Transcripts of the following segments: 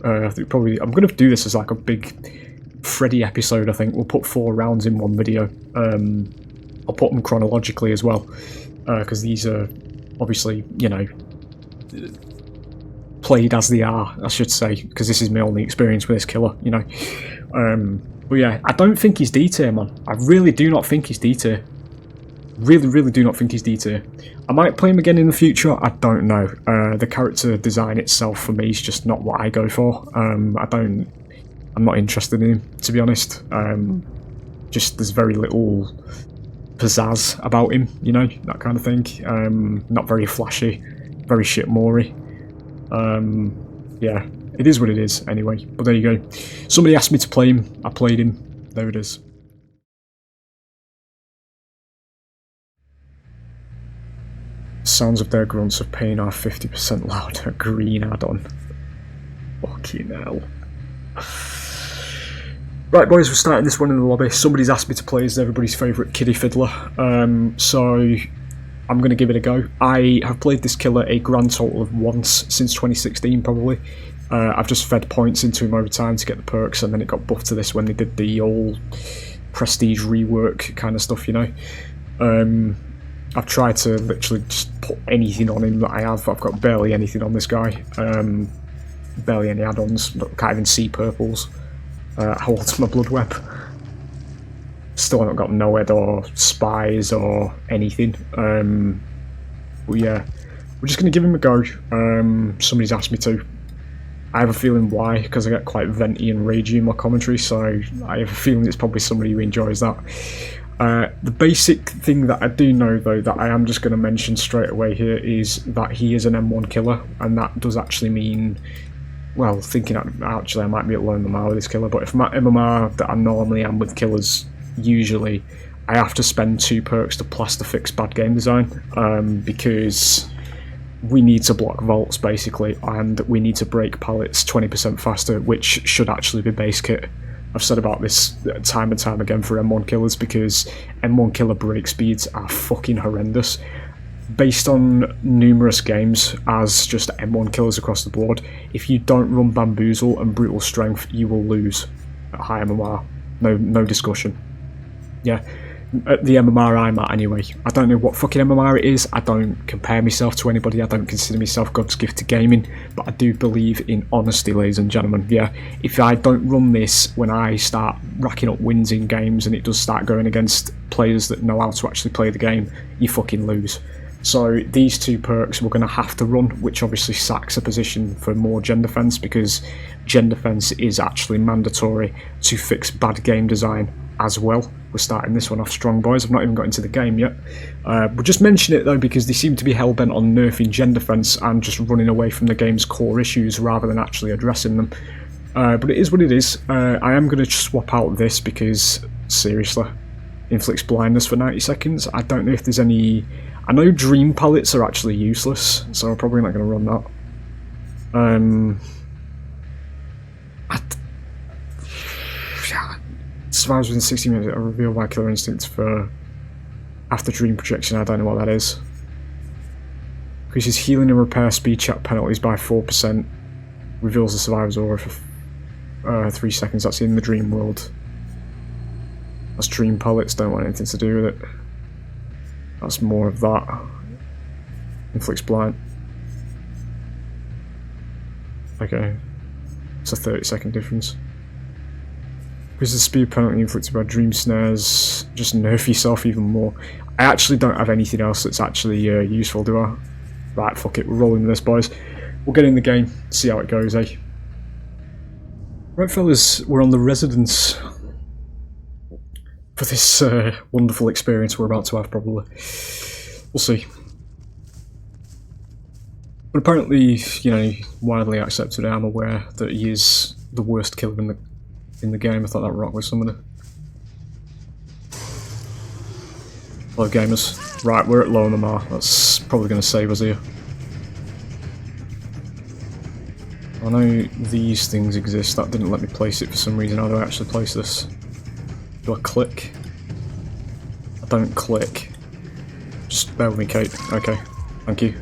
I think probably I'm going to do this as like a big Freddy episode. I think we'll put 4 rounds in one video. I'll put them chronologically as well, because these are obviously, you know, played as they are, I should say, because this is my only experience with this killer, you know. But yeah, I don't think he's D-tier, man. I really do not think he's D-tier. Really do not think he's D-tier. I might play him again in the future, I don't know. The character design itself for me is just not what I go for. I'm not interested in him, to be honest. Just there's very little pizzazz about him, you know, that kind of thing. Not very flashy, very shit-mory. Yeah, it is what it is anyway, but there you go. Somebody asked me to play him, I played him, there it is. Sounds of their grunts of pain are 50% louder. Green add-on. Fucking hell. Right boys, we're starting this one in the lobby. Somebody's asked me to play as everybody's favourite kiddie fiddler, so I'm going to give it a go. I have played this killer a grand total of once since 2016 probably. I've just fed points into him over time to get the perks, and then it got buffed to this when they did the old prestige rework kind of stuff, you know. I've tried to literally just put anything on him that I have. I've got barely anything on this guy. Barely any add-ons. Can't even see purples. How old's my blood web? Still haven't got no head or spies or anything. But yeah, we're just going to give him a go. Somebody's asked me to. I have a feeling why, because I get quite venty and ragey in my commentary, so I have a feeling it's probably somebody who enjoys that. The basic thing that I do know, though, that I am just going to mention straight away here is that he is an M1 killer, and that does actually mean, well, thinking actually I might be at low MMR with this killer, but if I'm at MMR that I normally am with killers, usually I have to spend 2 perks to plaster fix bad game design, because we need to block vaults basically, and we need to break pallets 20% faster, which should actually be base kit. I've said about this time and time again for M1 killers, because M1 killer break speeds are fucking horrendous. Based on numerous games as just M1 killers across the board, if you don't run Bamboozle and Brutal Strength, you will lose at high MMR. No discussion. Yeah, at the MMR I'm at anyway. I don't know what fucking MMR it is, I don't compare myself to anybody, I don't consider myself God's gift to gaming, but I do believe in honesty, ladies and gentlemen. Yeah, if I don't run this when I start racking up wins in games and it does start going against players that know how to actually play the game, you fucking lose. So these 2 perks we're going to have to run, which obviously sacks a position for more gen defense, because gen defense is actually mandatory to fix bad game design as well. We're starting this one off strong, boys. I've not even got into the game yet. We'll just mention it though, because they seem to be hell-bent on nerfing gen defense and just running away from the game's core issues rather than actually addressing them. But it is what it is. I am going to swap out this because, seriously, inflicts blindness for 90 seconds. I don't know if there's any... I know dream pallets are actually useless, so I'm probably not going to run that. Survives within 60 minutes, a reveal by killer instinct for after dream projection. I don't know what that is. Increases healing and repair speed check penalties by 4%. Reveals the survivor's aura for 3 seconds. That's in the dream world. That's dream pallets, don't want anything to do with it. That's more of that. Inflicts blind. Okay. It's a 30-second difference. Because the speed penalty inflicted by dream snares, just nerf yourself even more. I actually don't have anything else that's actually useful, do I? Right, fuck it, we're rolling with this, boys. We'll get in the game, see how it goes, eh? Right, fellas, we're on the residence for this wonderful experience we're about to have, probably. We'll see. But apparently, you know, widely accepted, I'm aware that he is the worst killer in the game. I thought that rock was somebody. Hello gamers. Right, we're at low MMR. That's probably going to save us here. I know these things exist. That didn't let me place it for some reason. How do I actually place this? Do I click? I don't click. Just bear with me, Kate. Okay, thank you.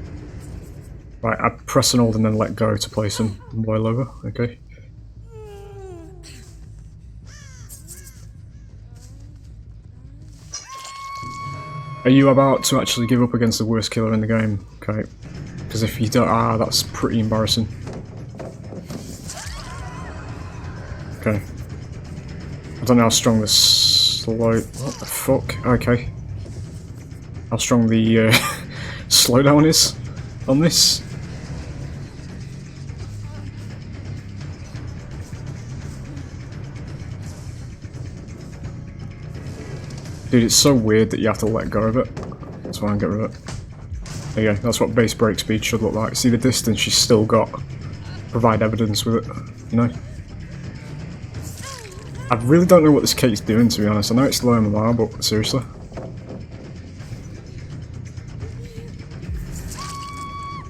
Right, I press and hold and then let go to place them. Boil over. Okay. Are you about to actually give up against the worst killer in the game? Okay. Because if you don't, that's pretty embarrassing. Okay. I don't know how strong the what the fuck? Okay. How strong the slowdown is on this. Dude, it's so weird that you have to let go of it. That's why I get rid of it. There you go, that's what base break speed should look like. See the distance she's still got. Provide evidence with it, you know? I really don't know what this Kate's doing, to be honest. I know it's low MMR, but seriously.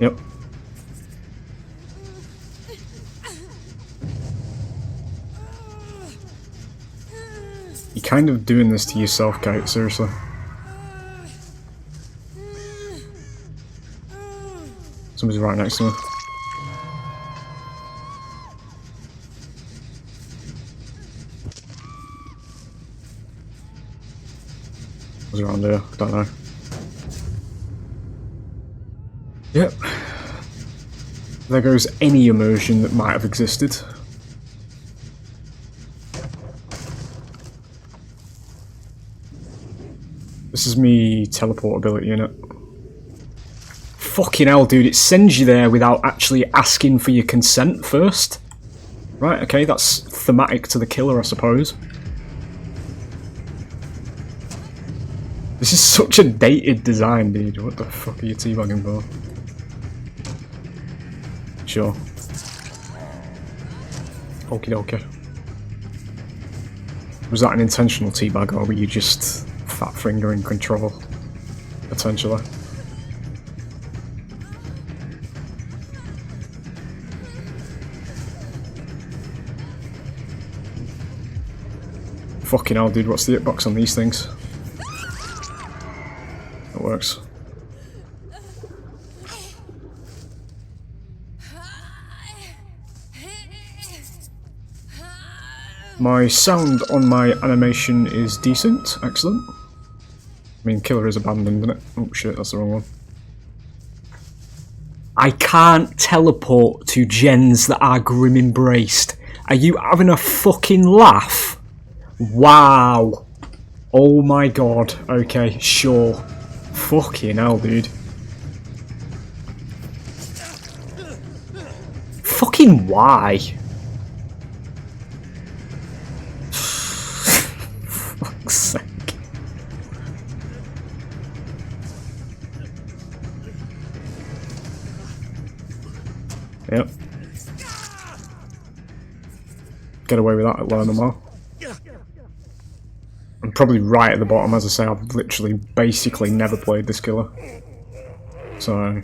Yep. You're kind of doing this to yourself, Kate, seriously. Somebody's right next to me. What's around here? Don't know. Yep. There goes any immersion that might have existed. This is me teleport ability, innit? Fucking hell, dude, it sends you there without actually asking for your consent first. Right, okay, that's thematic to the killer, I suppose. This is such a dated design, dude. What the fuck are you teabagging for? Sure. Okie dokie. Was that an intentional teabag, or were you just fat fingering control? Potentially. Fucking hell, dude, what's the hitbox on these things? That works. My sound on my animation is decent, excellent. I mean, killer is abandoned, isn't it? Oh shit, that's the wrong one. I can't teleport to gens that are grim embraced. Are you having a fucking laugh? Wow. Oh my god. Okay, sure. Fucking hell, dude. Fucking why? Fuck's sake. Yep. Get away with that at low MMR. I'm probably right at the bottom, as I say, I've literally basically never played this killer. So...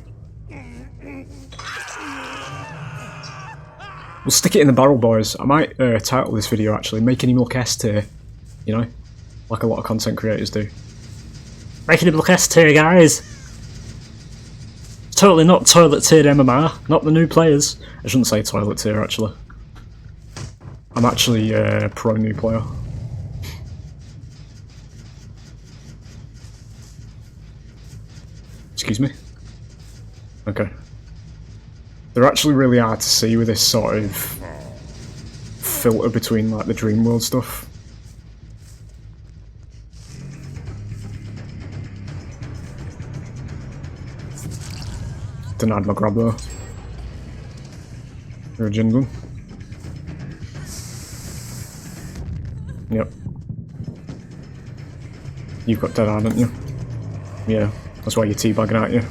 we'll stick it in the barrel, boys. I might title this video actually, Making Him Look S tier. You know? Like a lot of content creators do. Making him look S tier, guys! Totally not toilet tiered MMR, not the new players. I shouldn't say toilet tier actually. I'm actually a pro new player. Excuse me? Okay. They're actually really hard to see with this sort of filter between like the dream world stuff. Denied my grab though. You're a gin gun. Yep. You've got dead eye, haven't you? Yeah, that's why you're teabagging, aren't you?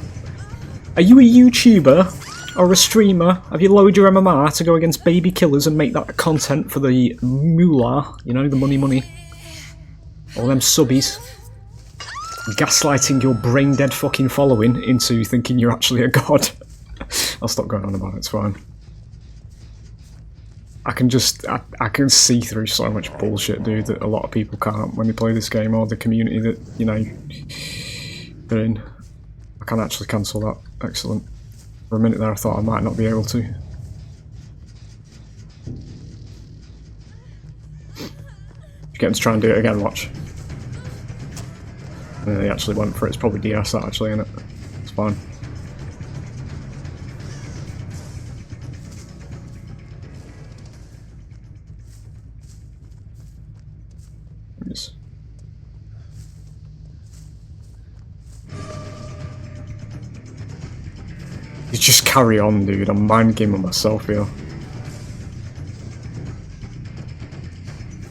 Are you a YouTuber or a streamer? Have you lowered your MMR to go against baby killers and make that content for the moolah? You know, the money. All them subbies. Gaslighting your brain dead fucking following into thinking you're actually a god. I'll stop going on about it, it's fine. I can see through so much bullshit, dude, that a lot of people can't when they play this game, or the community that, you know, they're in. I can actually cancel that. Excellent. For a minute there I thought I might not be able to. Get him to try and do it again, watch. They actually went for it. It's probably DS that actually, isn't it? It's fine. Yes. You just carry on, dude. I'm mind gaming myself here.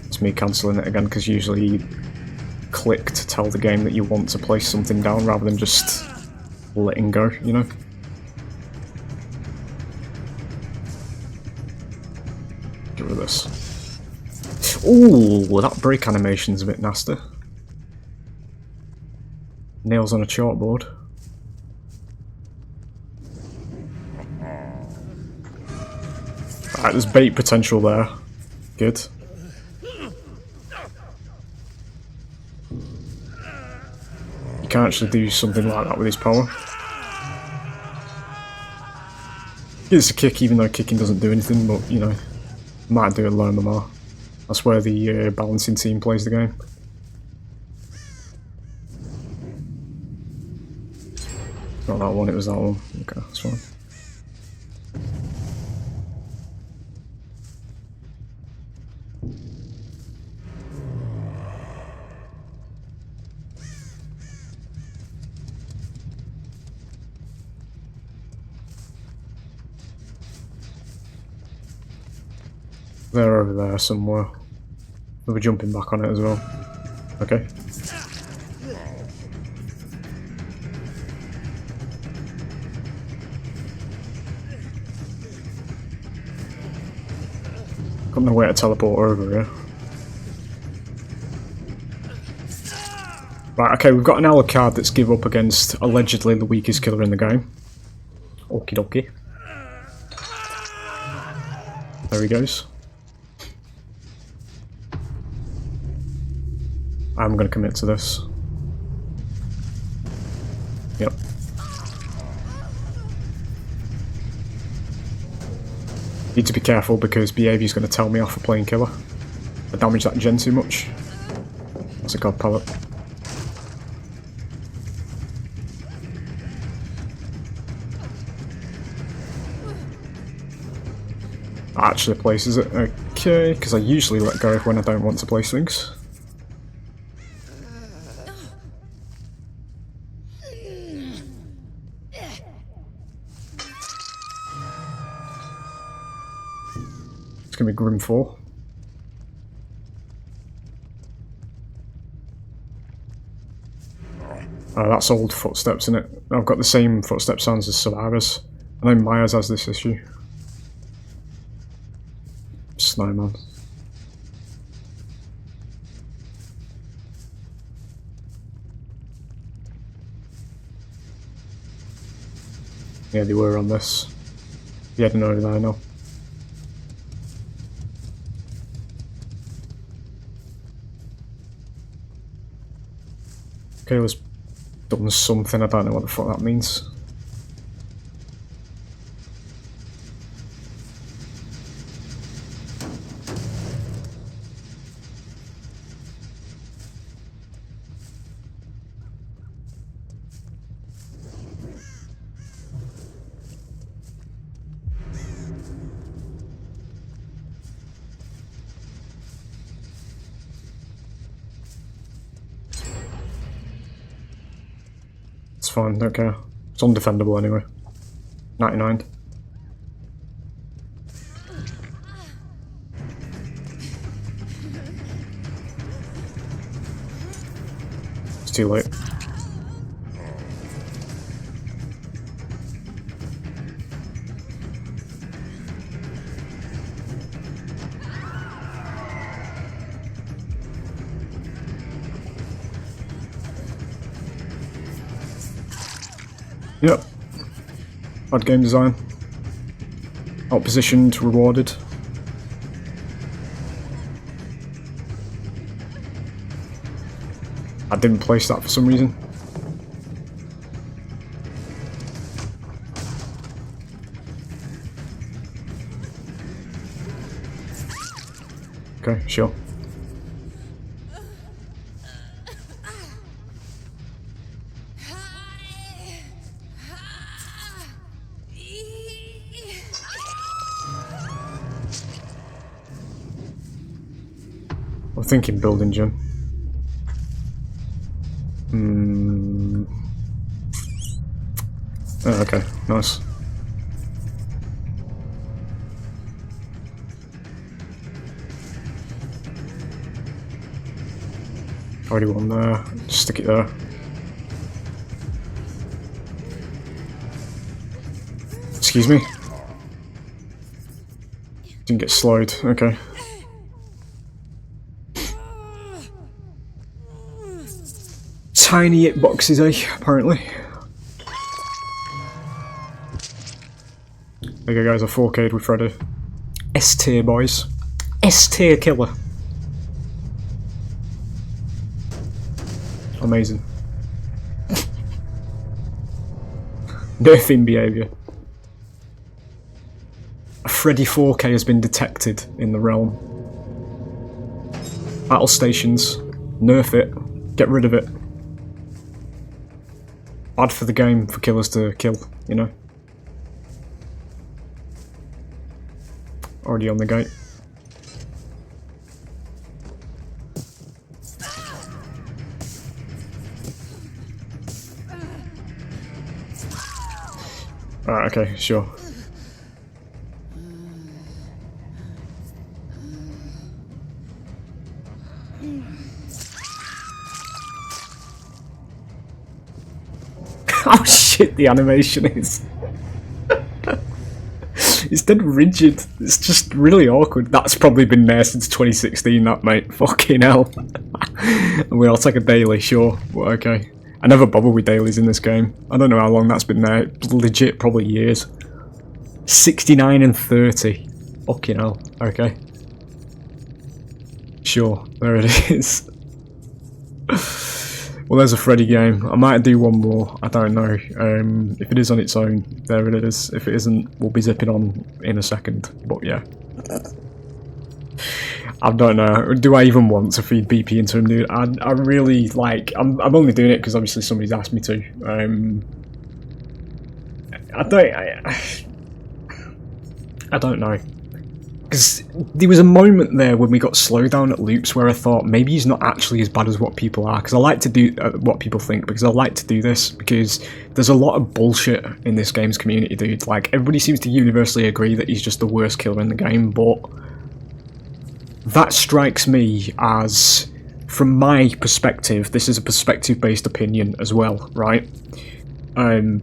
It's me cancelling it again because usually you click to tell the game that you want to place something down rather than just letting go, you know? Get rid of this. Ooh, that break animation's a bit nasty. Nails on a chalkboard. Alright, there's bait potential there. Good. You can't actually do something like that with his power. It's a kick, even though kicking doesn't do anything, but, you know, might do a low MMR. That's where the balancing team plays the game. Not that one, it was that one. Okay, that's fine. They're over there somewhere. We're jumping back on it as well. Okay. Got no way to teleport over here. Right, okay, we've got an hour card that's give up against allegedly the weakest killer in the game. Okie dokie. There he goes. I'm going to commit to this. Yep. Need to be careful because behaviour's going to tell me off for playing killer. I damage that gen too much. That's a god pallet. That actually places it. Okay, because I usually let go when I don't want to place things. It's gonna be Grim 4. Oh, that's old footsteps in it. I've got the same footstep sounds as Survivors. I know Myers has this issue. Snowman. Yeah, they were on this. Yeah, I don't know that I know. Okay, let's done something, I don't know what the fuck that means. It's fine, don't care. It's undefendable anyway. 99. It's too late. Yep. Bad game design. Outpositioned, rewarded. I didn't place that for some reason. Okay, sure. I'm thinking building gym. Oh, okay, nice. Already one there. Just stick it there. Excuse me? Didn't get slowed, okay. Tiny hitboxes, eh? Apparently. There you go, guys, a 4K'd with Freddy. S tier, boys. S tier killer. Amazing. Nerfing behaviour. A Freddy 4K has been detected in the realm. Battle stations. Nerf it. Get rid of it. Bad for the game for killers to kill, you know. Already on the gate. Alright, okay, sure. Oh shit, the animation is. It's dead rigid. It's just really awkward. That's probably been there since 2016, that, mate. Fucking hell. And we'll take a daily, sure. But okay. I never bother with dailies in this game. I don't know how long that's been there. Legit, probably years. 69 and 30. Fucking hell. Okay. Sure, there it is. Well, there's a Freddy game. I might do one more. I don't know. If it is on its own, there it is. If it isn't, we'll be zipping on in a second. But yeah. I don't know. Do I even want to feed BP into him, dude? I really, like... I'm only doing it because obviously somebody's asked me to. I don't know. Because there was a moment there when we got slowed down at loops where I thought maybe he's not actually as bad as what people are. Because I like to do what people think. Because I like to do this. Because there's a lot of bullshit in this game's community, dude. Like, everybody seems to universally agree that he's just the worst killer in the game. But that strikes me as, from my perspective, this is a perspective-based opinion as well, right?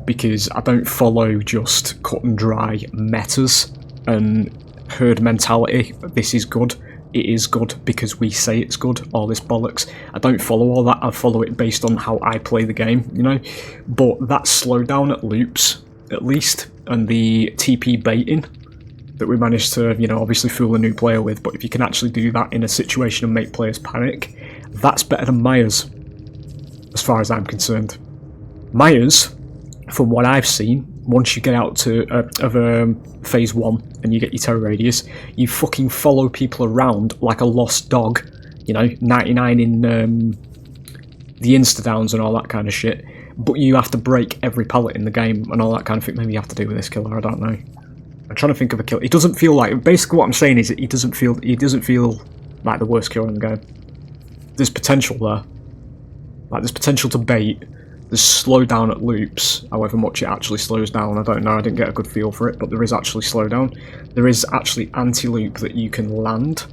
Because I don't follow just cut and dry metas and herd mentality. This is good. It is good because we say it's good. All this bollocks. I don't follow all that. I follow it based on how I play the game, you know? But that slowdown at loops, at least, and the TP baiting that we managed to, you know, obviously fool a new player with, but if you can actually do that in a situation and make players panic, that's better than Myers, as far as I'm concerned. Myers, from what I've seen, once you get out to phase 1 and you get your terror radius, you fucking follow people around like a lost dog, you know, 99 in the insta-downs and all that kind of shit, but you have to break every pallet in the game and all that kind of thing. Maybe you have to do with this killer, I don't know. I'm trying to think of a kill. It doesn't feel like... Basically what I'm saying is he doesn't feel like the worst killer in the game. There's potential there. Like, there's potential to bait. There's slowdown at loops. However much it actually slows down, I don't know. I didn't get a good feel for it, but there is actually slowdown. There is actually anti-loop that you can land,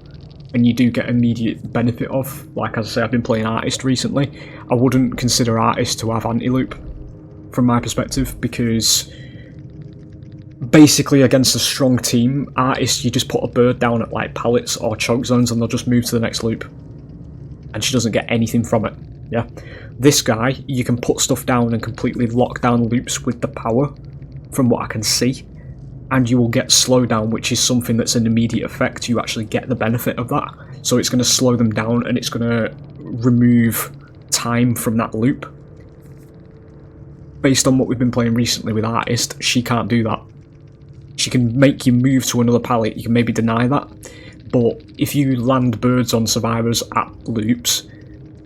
and you do get immediate benefit of. Like, as I say, I've been playing Artist recently. I wouldn't consider Artist to have anti-loop, from my perspective, because basically against a strong team, Artist, you just put a bird down at like pallets or choke zones and they'll just move to the next loop. And she doesn't get anything from it, yeah? This guy, you can put stuff down and completely lock down loops with the power, from what I can see, and you will get slowdown, which is something that's an immediate effect. You actually get the benefit of that. So it's going to slow them down and it's going to remove time from that loop. Based on what we've been playing recently with Artist, she can't do that. She can make you move to another pallet, you can maybe deny that, but if you land birds on survivors at loops,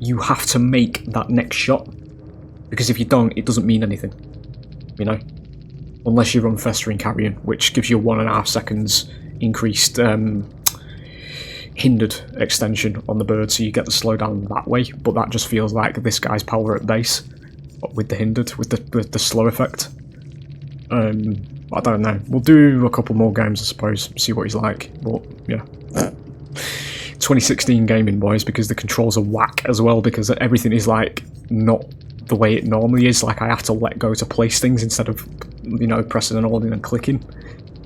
you have to make that next shot, because if you don't, it doesn't mean anything, you know, unless you run Festering Carrion, which gives you 1.5 seconds increased hindered extension on the bird, so you get the slowdown that way, but that just feels like this guy's power at base with the hindered, with the slow effect. I don't know. We'll do a couple more games, I suppose, see what he's like, but yeah. 2016 gaming, boys, because the controls are whack as well, because everything is like not the way it normally is. Like I have to let go to place things instead of, you know, pressing and holding and clicking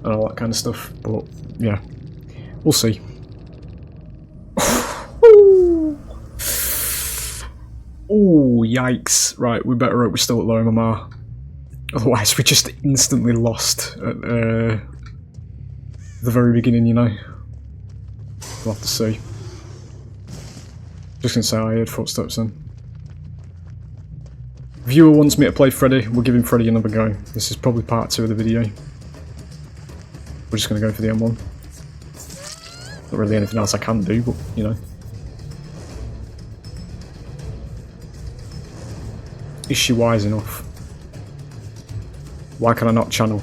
and all that kind of stuff, but yeah, we'll see. Oh, yikes. Right, we better hope we're still at low MMR. Otherwise, we just instantly lost at the very beginning, you know. We'll have to see. Just gonna say I heard footsteps then. Viewer wants me to play Freddy. We're giving Freddy another go. This is probably part 2 of the video. We're just gonna go for the M1. Not really anything else I can do, but, you know. Is she wise enough? Why can I not channel?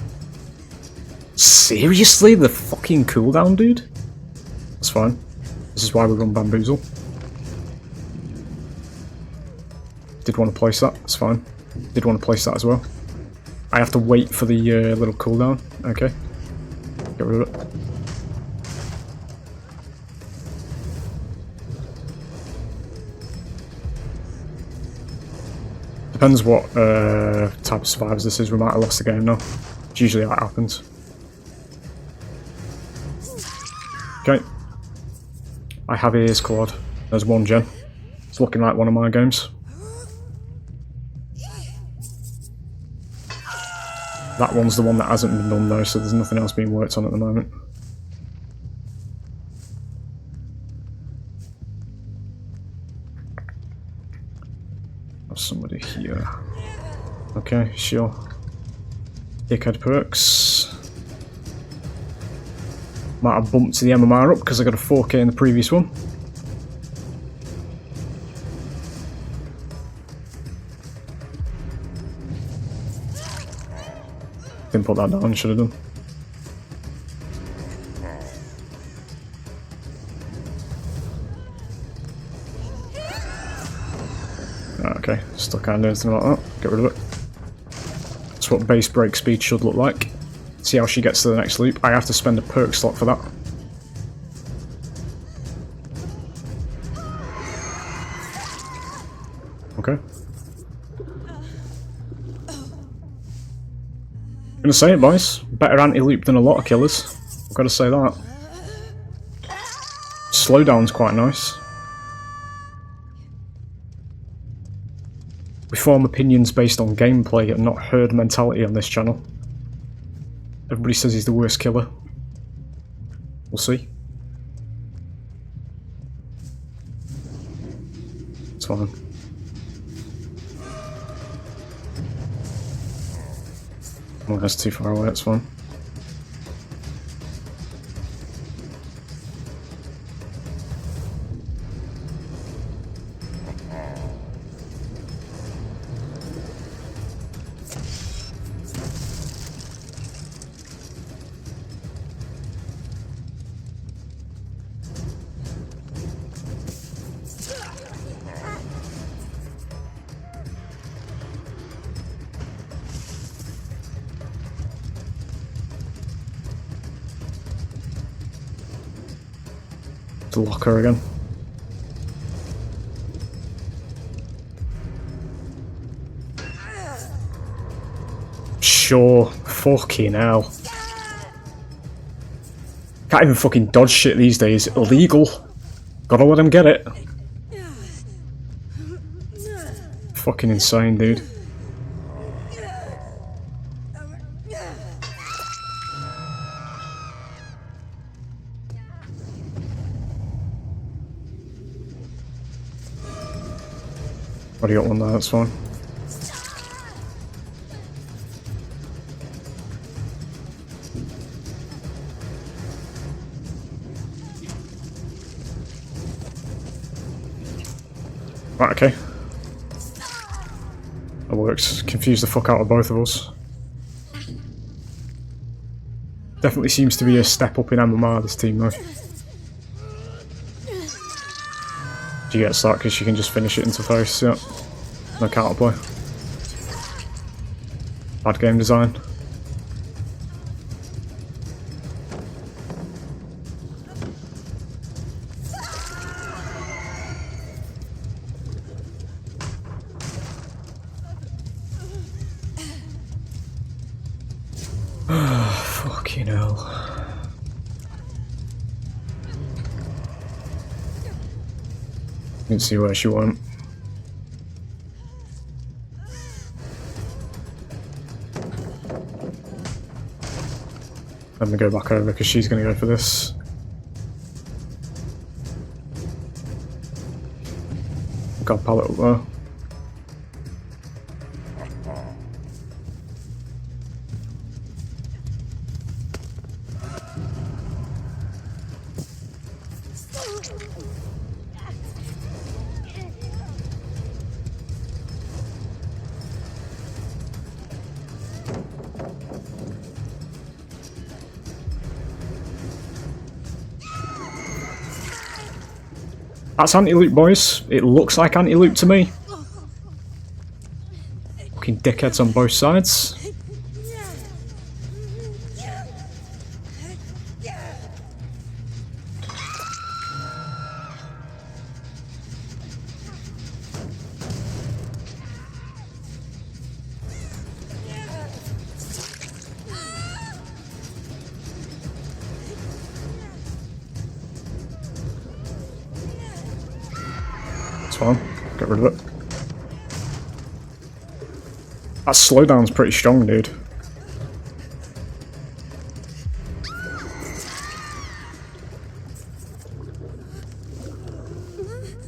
Seriously? The fucking cooldown, dude? That's fine. This is why we run Bamboozle. Did want to place that, that's fine. Did want to place that as well. I have to wait for the little cooldown. Okay. Get rid of it. Depends what type of survivors this is, we might have lost the game now. It's usually that happens. Okay. I have ears clawed. There's one gen. It's looking like one of my games. That one's the one that hasn't been done though, so there's nothing else being worked on at the moment. There's somebody here. Okay, sure. Dickhead perks. Might have bumped the MMR up because I got a 4K in the previous one. Didn't put that down, should have done. Okay, still can't do anything about that. Get rid of it. That's what base break speed should look like. See how she gets to the next loop. I have to spend a perk slot for that. Okay. Gonna say it, boys. Better anti-loop than a lot of killers. I've got to say that. Slowdown's quite nice. We form opinions based on gameplay and not herd mentality on this channel. Everybody says he's the worst killer. We'll see. It's fine. Oh, that's too far away, that's fine. The locker again. Sure, fucking hell. Can't even fucking dodge shit these days. Illegal. Gotta let him get it. Fucking insane, dude. Already got one there, that's fine. Right, okay. That works. Confused the fuck out of both of us. Definitely seems to be a step up in MMR, this team though. She gets that because she can just finish it into face, yeah. No counterplay. Bad game design. Fucking hell. Didn't see where she went. Let me go back over because she's going to go for this. Got a pallet up there. That's anti-loot, boys. It looks like anti-loot to me. Fucking dickheads on both sides. Fine. Get rid of it. That slowdown's pretty strong, dude.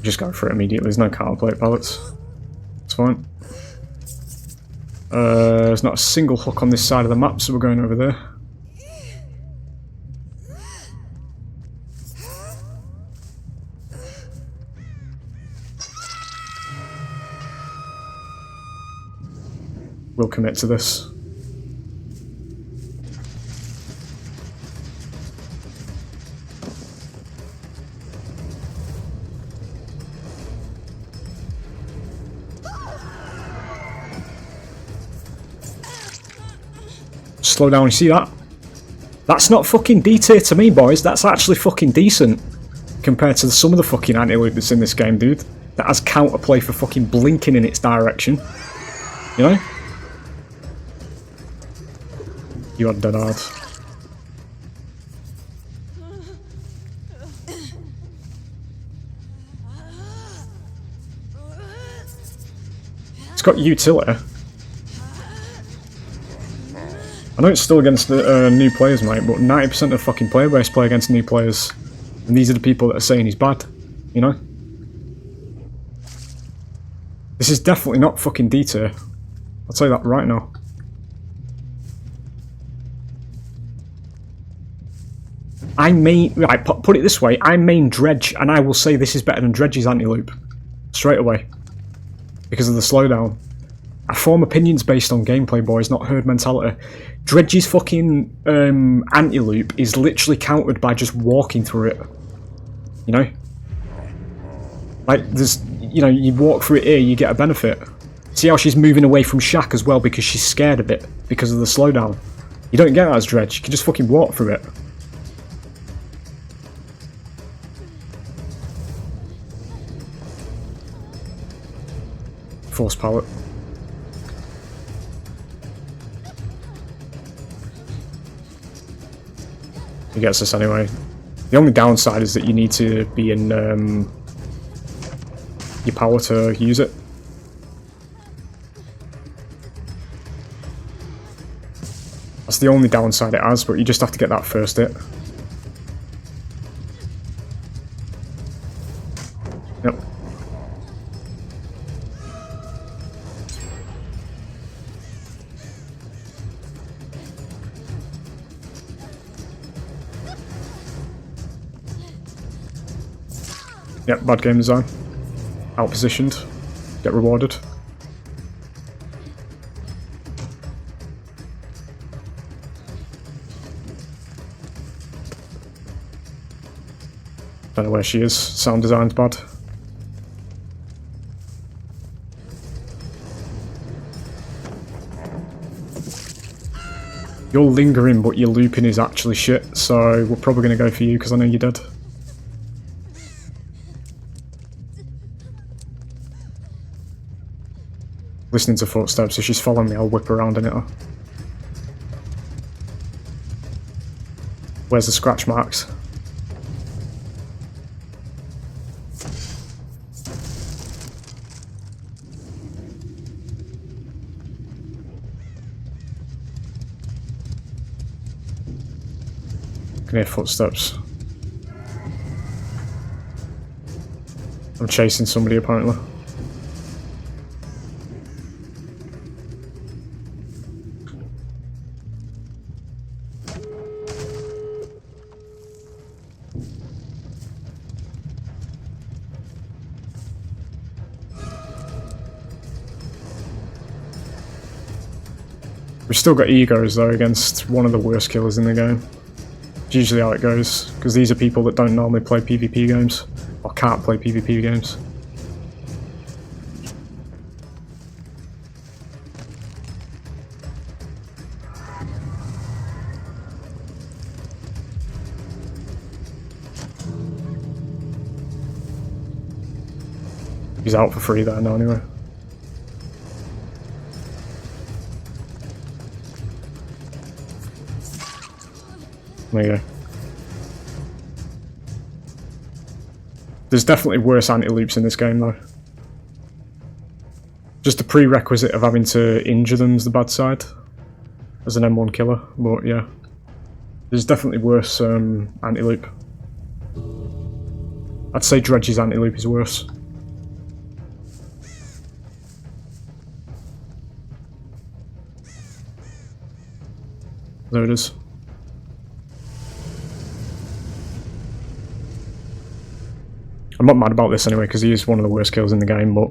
Just go for it immediately. There's no counterplate pallets. It's fine. There's not a single hook on this side of the map, so we're going over there. We'll commit to this. Slow down, you see that? That's not fucking D tier to me, boys. That's actually fucking decent compared to some of the fucking anti-loot that's in this game, dude. That has counterplay for fucking blinking in its direction. You know? You are dead hard. It's got utility. I know it's still against the new players, mate, but 90% of fucking player base play against new players. And these are the people that are saying he's bad, you know? This is definitely not fucking D tier. I'll tell you that right now. I main, right, put it this way, I main Dredge, and I will say this is better than Dredge's anti-loop. Straight away. Because of the slowdown. I form opinions based on gameplay, boys, not herd mentality. Dredge's fucking anti-loop is literally countered by just walking through it. You know? Like, there's, you know, you walk through it here, you get a benefit. See how she's moving away from Shack as well because she's scared of it, because of the slowdown. You don't get that as Dredge, you can just fucking walk through it. Force pallet. He gets us anyway. The only downside is that you need to be in your power to use it. That's the only downside it has, but you just have to get that first hit. Yep. Yep, bad game design. Outpositioned. Get rewarded. Don't know where she is. Sound design's bad. You're lingering, but your looping is actually shit, so we're probably going to go for you, because I know you're dead. Listening to footsteps, if she's following me, I'll whip around and hit her. Where's the scratch marks? I can hear footsteps. I'm chasing somebody apparently. We've still got egos though against one of the worst killers in the game. It's usually how it goes, because these are people that don't normally play PvP games, or can't play PvP games. He's out for free there now anyway. There you go. There's definitely worse anti-loops in this game though. Just a prerequisite of having to injure them's the bad side as an M1 killer, but yeah. There's definitely worse anti-loop. I'd say Dredge's anti-loop is worse. There it is. I'm not mad about this anyway, because he is one of the worst kills in the game, but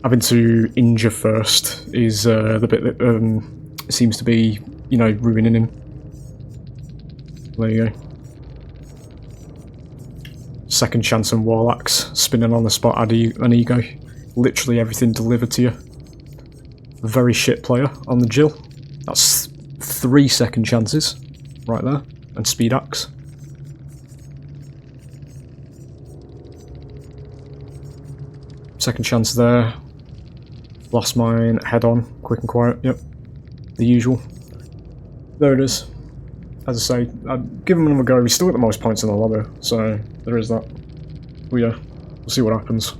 having to injure first is the bit that seems to be, you know, ruining him. There you go. Second chance and Warlax, spinning on the spot, add an ego. Literally everything delivered to you. Very shit player on the Jill. That's 3 second chances, right there, and speed axe. Second chance there. Lost mine, head on, quick and quiet, yep. The usual. There it is. As I say, I'd give him another go. He's still got the most points in the lobby, so there is that. But yeah, we'll see what happens.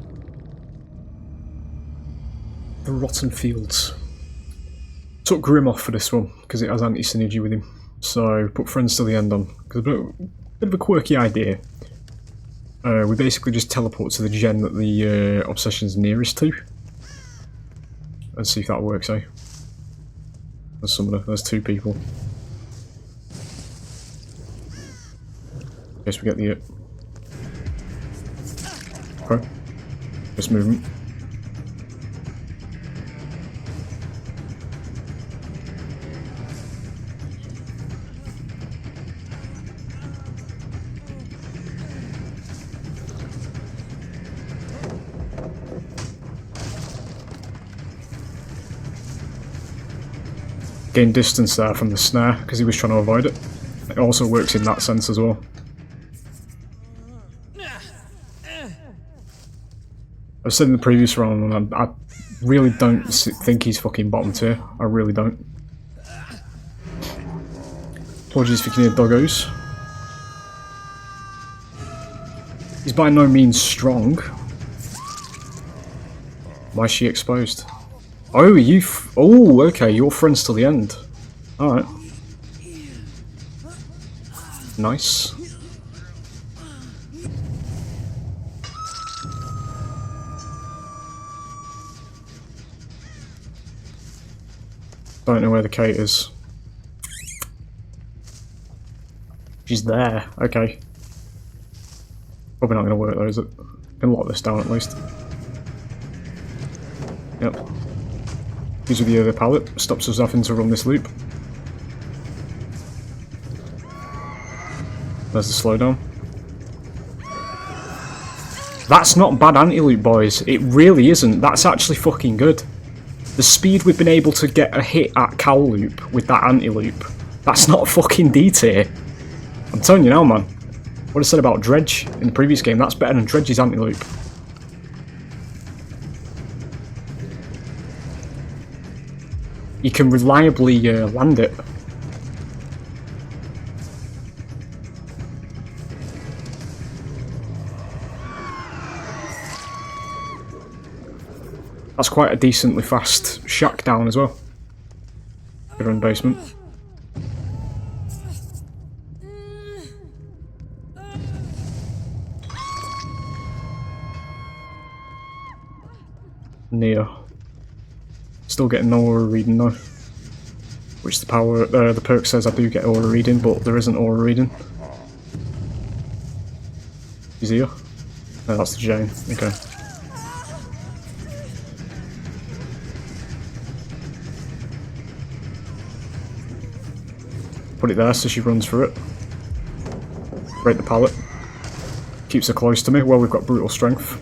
The Rotten Fields. Took Grim off for this one, because it has anti-synergy with him. So, put Friends to the end on. Because a bit of a quirky idea. We basically just teleport to the gen that the obsession's nearest to. Let's see if that works, eh? There's 2 people. Guess we get the okay. Just movement. Gain distance there from the snare because he was trying to avoid it. It also works in that sense as well. I've said in the previous round, I really don't think he's fucking bottom tier. I really don't. Apologies if you can hear doggos. He's by no means strong. Why is she exposed? Oh, oh, okay, you're friends till the end. Alright. Nice. Don't know where the Kate is. She's there, okay. Probably not going to work though, is it? Can lock this down at least. Yep. Use with the other pallet, stops us having to run this loop. There's the slowdown. That's not bad anti-loop, boys. It really isn't. That's actually fucking good. The speed we've been able to get a hit at cow loop with that anti-loop, that's not fucking D tier. I'm telling you now, man. What I said about Dredge in the previous game, that's better than Dredge's anti-loop. You can reliably land it. That's quite a decently fast shack down as well. You're in basement. Neo. Still getting no aura reading though. Which the perk says I do get aura reading, but there isn't aura reading. He's here. No, that's the Jane. Okay. Put it there so she runs through it. Break the pallet. Keeps her close to me. Well, we've got brutal strength.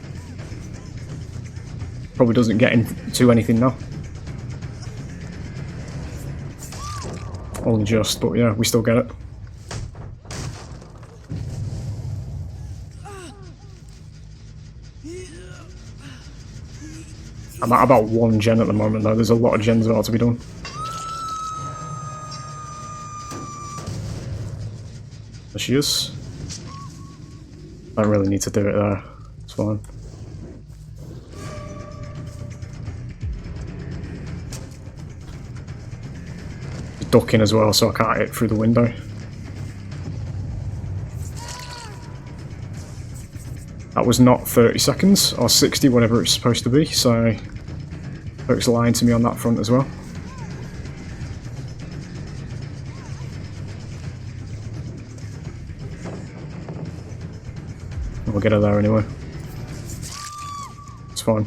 Probably doesn't get into anything now. Only just, but yeah, we still get it. I'm at about 1 gen at the moment though, there's a lot of gens about to be done. There she is. I don't really need to do it there, it's fine. She's ducking as well, so I can't hit through the window. That was not 30 seconds, or 60, whatever it's supposed to be, so folks lying to me on that front as well. We'll get her there anyway. It's fine.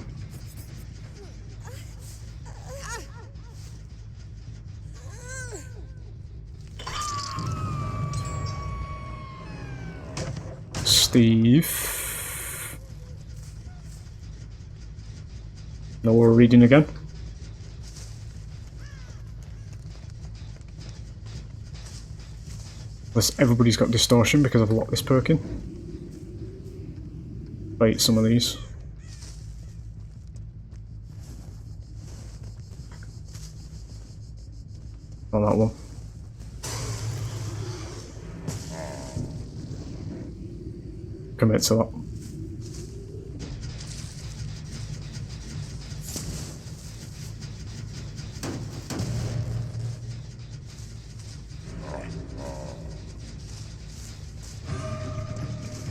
Steve. No, we're reading again. Unless everybody's got distortion because I've locked this perk in. Bait some of these. On that one. Commit to that.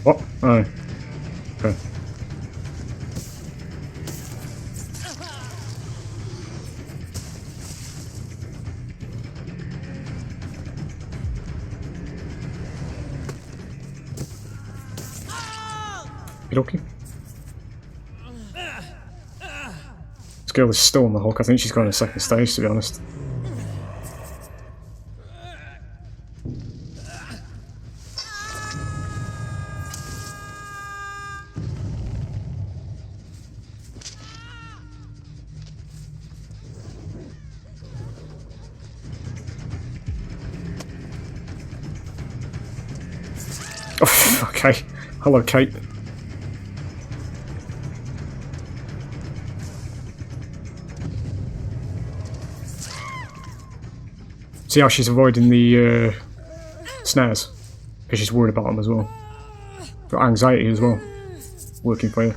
What? Oh. Okay. Okay. This girl is still on the hook. I think she's going to second stage, to be honest. Oh, okay. Hello, Kate. See how she's avoiding the snares? Because she's worried about them as well. Got anxiety as well. Working for you.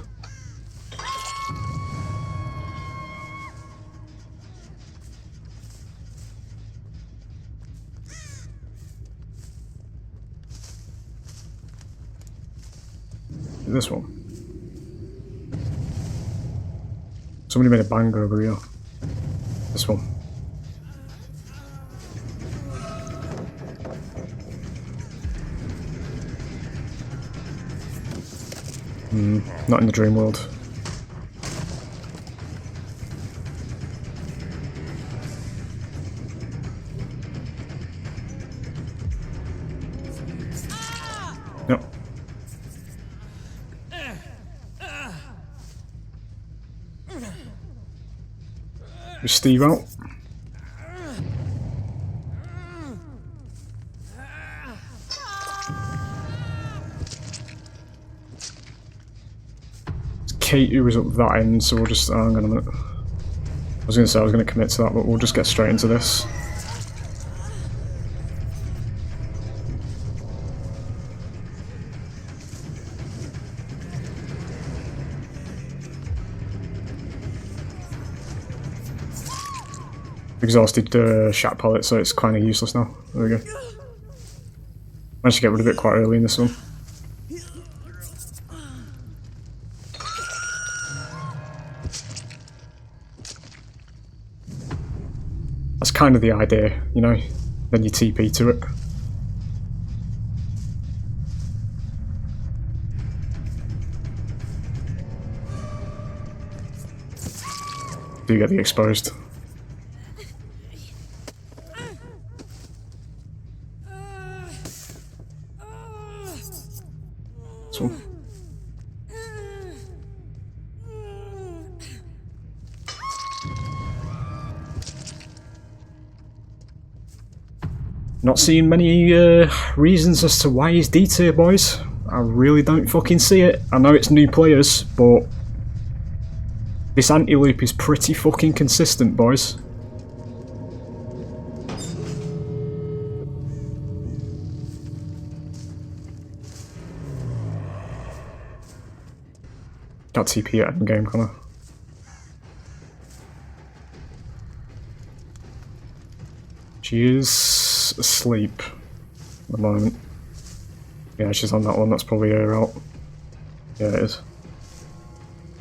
This one. Somebody made a banger over here. This one. Not in the dream world. Yep. Just Steve out. It's Kate who was up that end, so we'll just... hang on a minute. I was going to say I was going to commit to that, but we'll just get straight into this. Exhausted shat pallet, so it's kind of useless now. There we go. Managed to get rid of it quite early in this one. That's kind of the idea, you know? Then you TP to it. Do you get the exposed? Not seeing many reasons as to why he's D tier, boys. I really don't fucking see it. I know it's new players, but this anti-loop is pretty fucking consistent, boys. Got TP at endgame, can I? She is asleep at the moment. Yeah, she's on that one. That's probably her out. Yeah, it is.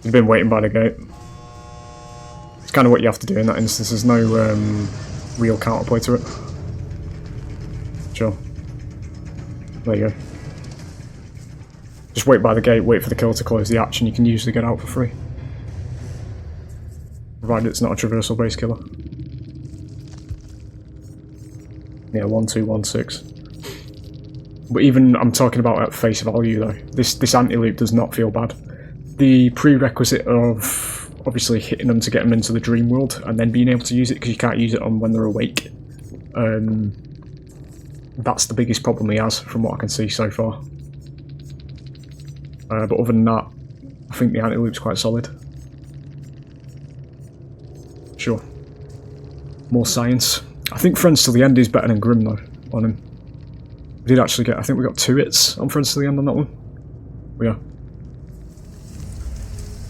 She's been waiting by the gate. It's kind of what you have to do in that instance. There's no real counterplay to it. Sure. There you go. Just wait by the gate, wait for the kill to close the hatch, and you can usually get out for free. Provided it's not a traversal based killer. Yeah, 1216. But even I'm talking about at face value though. This anti-loop does not feel bad. The prerequisite of obviously hitting them to get them into the dream world and then being able to use it because you can't use it on when they're awake. That's the biggest problem he has from what I can see so far. But other than that, I think the anti-loop's quite solid. Sure. More science. I think Friends Till the End is better than Grim though, on him. We did actually get, I think we got 2 hits on Friends Till the End on that one. We are.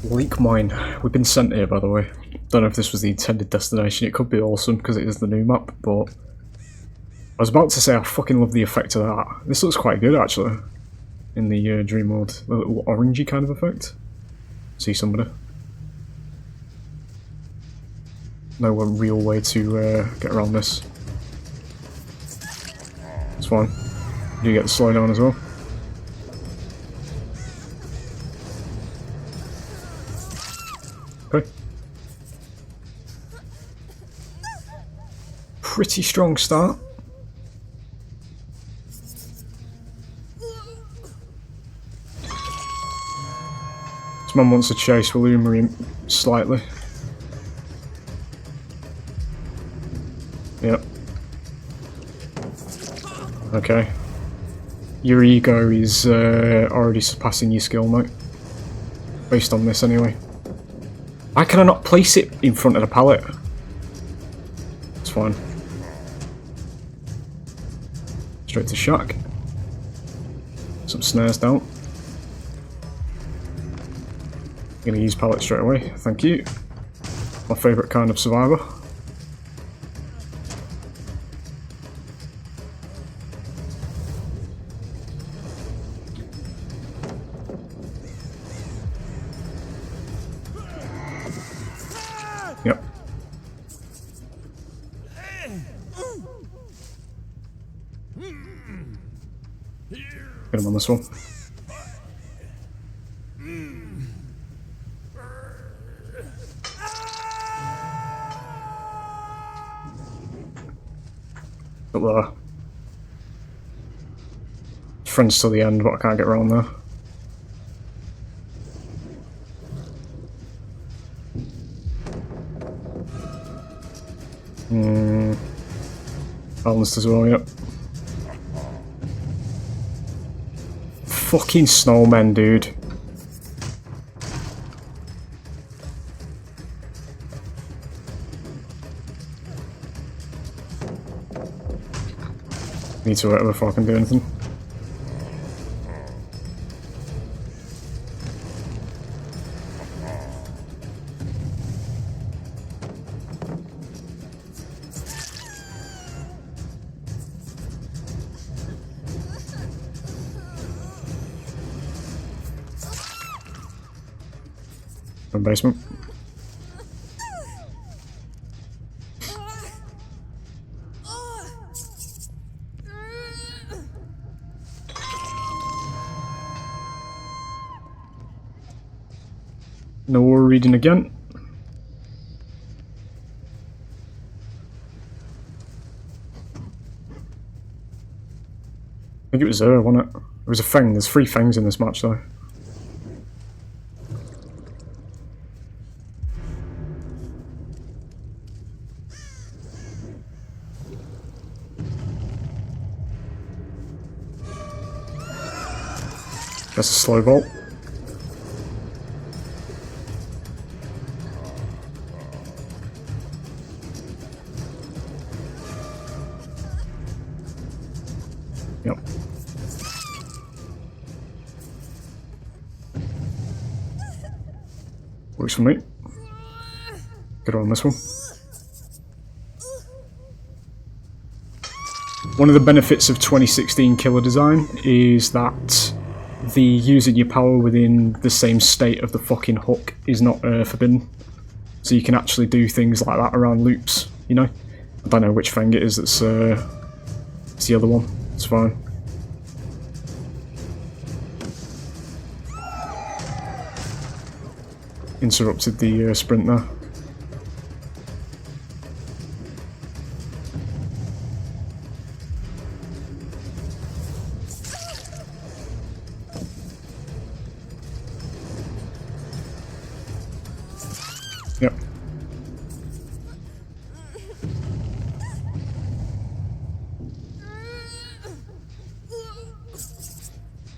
Leak Mine. We've been sent here, by the way. Don't know if this was the intended destination. It could be awesome because it is the new map, but I was about to say I fucking love the effect of that. This looks quite good actually. In the dream world. A little orangey kind of effect. See somebody. No real way to get around this. It's fine. You get the slowdown as well. Okay. Pretty strong start. This man wants to chase, we'll humour him slightly. Yep. Okay. Your ego is already surpassing your skill, mate. Based on this, anyway. Why can I not place it in front of the pallet? It's fine. Straight to shack. Some snares down. Gonna use pallet straight away, thank you. My favourite kind of survivor. Yep. Get him on this one. Up there. Friends till the end, but I can't get around there. Balanced as well, yep. Fucking snowmen, dude. Need to wait before I can do anything. Basement. No more reading again. I think it was her, wasn't it? It was a thing. There's 3 things in this match though. That's a slow bolt. Yep. Works for me. Good on this one. One of the benefits of 2016 killer design is that the using your power within the same state of the fucking hook is not forbidden. So you can actually do things like that around loops, you know? I don't know which thing it is that's it's the other one. It's fine. Interrupted the sprint there. Yep.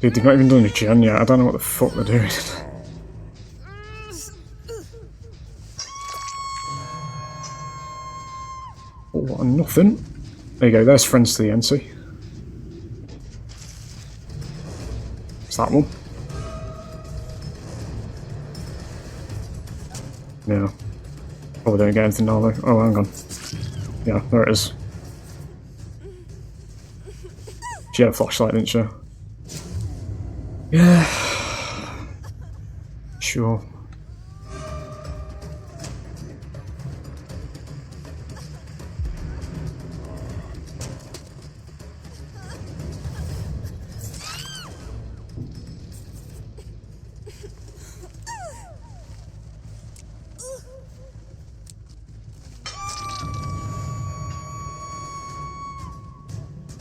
Dude, they've not even done a gen yet. I don't know what the fuck they're doing. Oh, nothing. There you go, there's friends to the NC. It's that one. Yeah. Probably don't get anything now though. Oh, hang on. Yeah, there it is. She had a flashlight, didn't she? Yeah. Sure.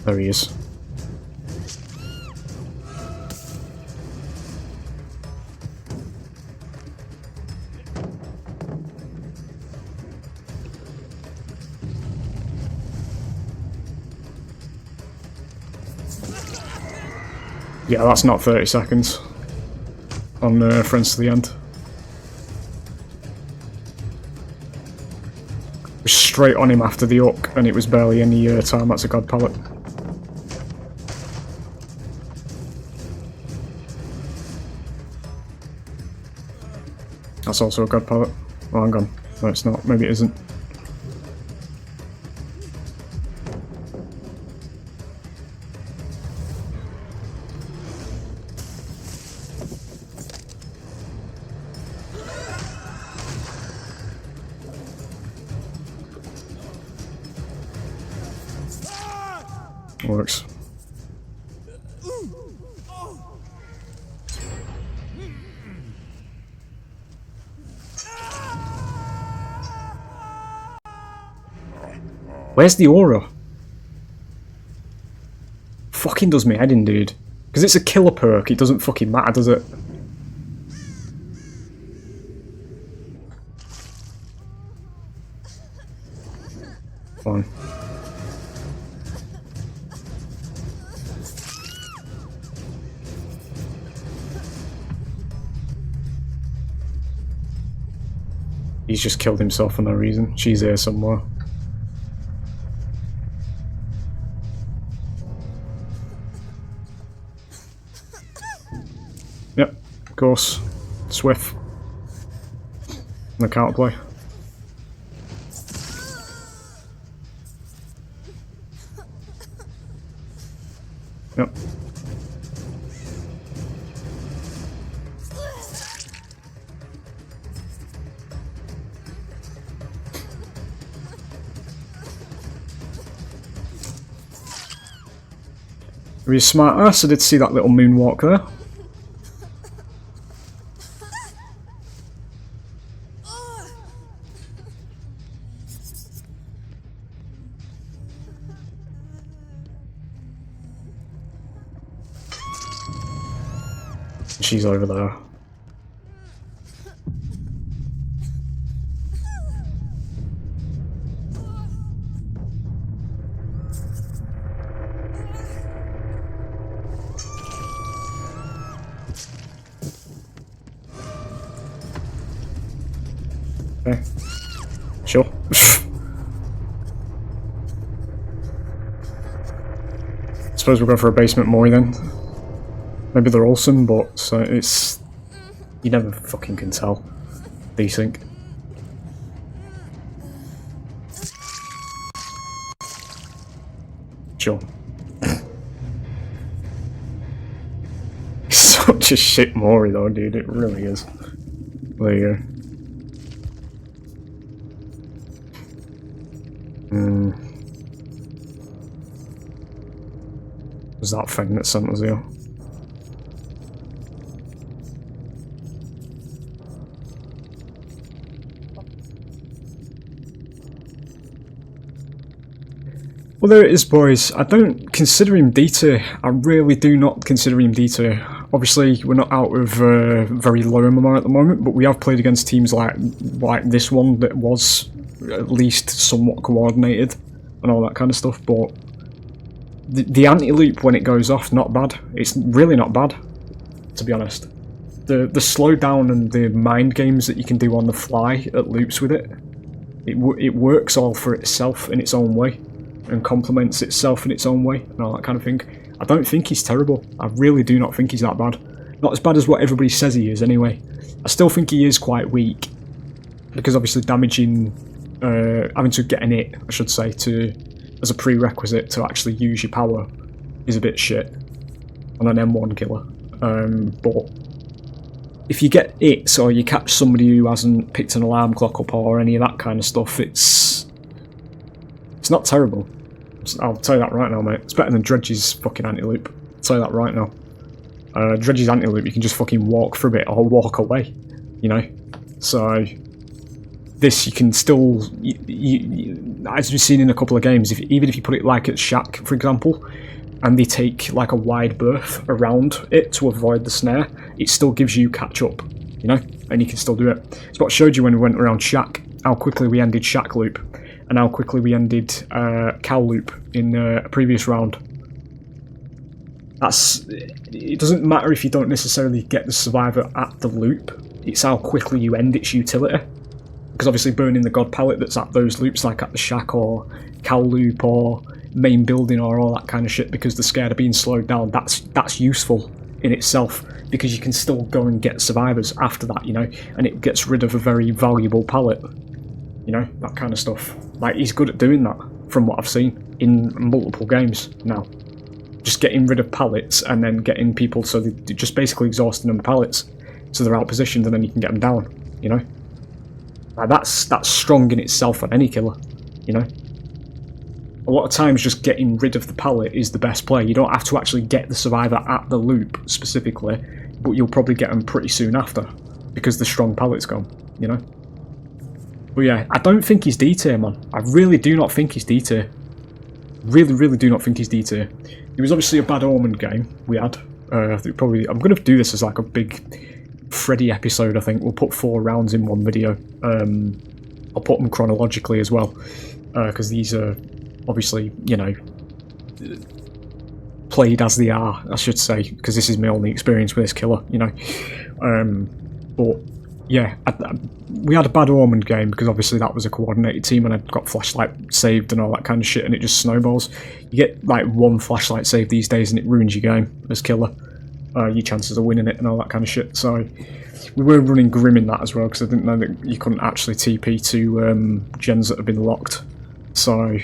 There he is. Yeah, that's not 30 seconds on Friends to the End. It was straight on him after the hook, and it was barely any time. That's a god pallet. That's also a god pallet. Oh, hang on. No, it's not. Maybe it isn't. Works. Where's the aura? Fucking does me head in, dude. Because it's a killer perk, it doesn't fucking matter, does it? fine. He's just killed himself for no reason. She's here somewhere. Yep, of course. Swift. The counterplay. Yep. Are you smart ass? I did see that little moonwalk there. She's over there. Okay. Sure. Suppose we'll go for a basement Mori then. Maybe they're awesome, but so it's... You never fucking can tell. Desync. Sure. Such a shit Mori though, dude. It really is. There you go. Was that thing that sent us here? Well, there it is, boys. I don't consider him D-tier. I really do not consider him D-tier. Obviously, we're not out of very low MMR at the moment, but we have played against teams like this one that was at least somewhat coordinated and all that kind of stuff, but the anti-loop when it goes off, not bad. It's really not bad, to be honest. The slowdown and the mind games that you can do on the fly at loops with it, it works all for itself in its own way, and complements itself in its own way, and all that kind of thing. I don't think he's terrible. I really do not think he's that bad. Not as bad as what everybody says he is, anyway. I still think he is quite weak, because obviously damaging, having to get an hit, I should say, as a prerequisite to actually use your power is a bit shit on an M1 killer. But if you get hits or you catch somebody who hasn't picked an alarm clock up or any of that kind of stuff, it's not terrible. I'll tell you that right now, mate. It's better than Dredge's fucking anti-loop. I'll tell you that right now. Dredge's anti-loop, you can just fucking walk through it or walk away, you know? So this you can still, as we've seen in a couple of games, even if you put it like at Shack, for example, and they take like a wide berth around it to avoid the snare, it still gives you catch up, you know? And you can still do it. It's what I showed you when we went around Shack, how quickly we ended Shack loop, and how quickly we ended Cal loop in a previous round. It doesn't matter if you don't necessarily get the survivor at the loop, it's how quickly you end its utility. Because obviously burning the god pallet that's at those loops, like at the Shack or Cal loop or main building or all that kind of shit, because they're scared of being slowed down, that's useful in itself, because you can still go and get survivors after that, you know, and it gets rid of a very valuable pallet, you know, that kind of stuff. Like, he's good at doing that, from what I've seen in multiple games now. Just getting rid of pallets and then getting people so they're just basically exhausting them pallets, so they're out positioned and then you can get them down, you know. Like, that's strong in itself on any killer, you know. A lot of times just getting rid of the pallet is the best play. You don't have to actually get the survivor at the loop specifically, but you'll probably get them pretty soon after, because the strong pallet's gone, you know. But yeah, I don't think he's D-tier, man. I really do not think he's D-tier. Really, really do not think he's D-tier. It was obviously a bad Omen game we had. I think probably I'm going to do this as like a big Freddy episode, I think. We'll put 4 rounds in one video. I'll put them chronologically as well. because these are obviously, you know, played as they are, I should say, because this is my only experience with this killer, you know. But yeah, we had a bad Omen game because obviously that was a coordinated team and I got flashlight saved and all that kind of shit, and it just snowballs. You get like one flashlight save these days and it ruins your game as killer. Your chances of winning it and all that kind of shit. So we were running Grim in that as well because I didn't know that you couldn't actually TP to gens that have been locked. So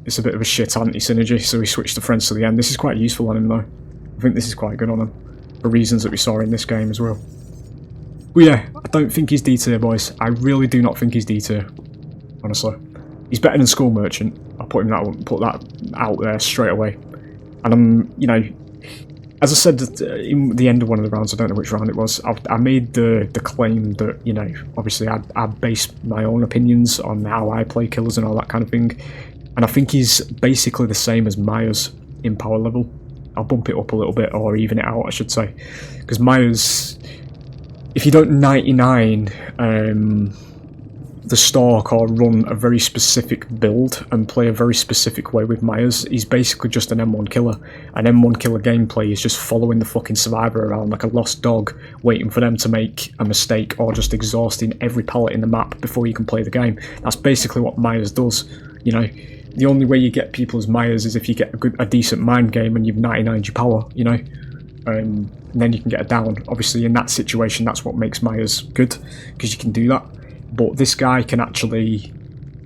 it's a bit of a shit anti-synergy, so we switched to friends to the end. This is quite useful on him though. I think this is quite good on him, for reasons that we saw in this game as well. But yeah, I don't think he's D-tier, boys. I really do not think he's D-tier, honestly. He's better than Skull Merchant. I'll put that out there straight away. And I'm, you know, as I said in the end of one of the rounds, I don't know which round it was, I made the claim that, you know, obviously I base my own opinions on how I play killers and all that kind of thing. And I think he's basically the same as Myers in power level. I'll bump it up a little bit, or even it out, I should say. Because Myers, if you don't 99 the Stalk or run a very specific build and play a very specific way with Myers, he's basically just an M1 killer. An M1 killer gameplay is just following the fucking survivor around like a lost dog, waiting for them to make a mistake or just exhausting every pallet in the map before you can play the game. That's basically what Myers does, you know. The only way you get people as Myers is if you get a decent mind game and you've 99'd your power, you know. And then you can get a down. Obviously in that situation that's what makes Myers good, because you can do that. But this guy can actually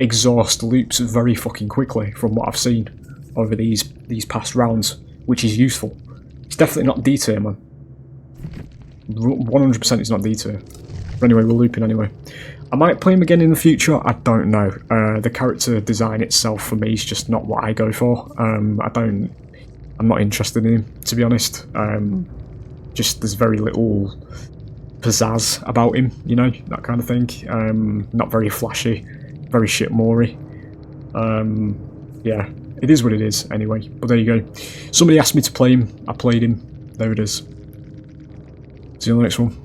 exhaust loops very fucking quickly from what I've seen over these past rounds, which is useful. It's definitely not D-tier, man. 100% it's not D-tier. But anyway, we're looping anyway. I might play him again in the future, I don't know. The character design itself for me is just not what I go for. I'm not interested in him, to be honest. Just there's very little pizzazz about him, you know, that kind of thing. Not very flashy, very shit-mory. Yeah, it is what it is anyway, but there you go. Somebody asked me to play him, I played him, there it is. See you on the next one.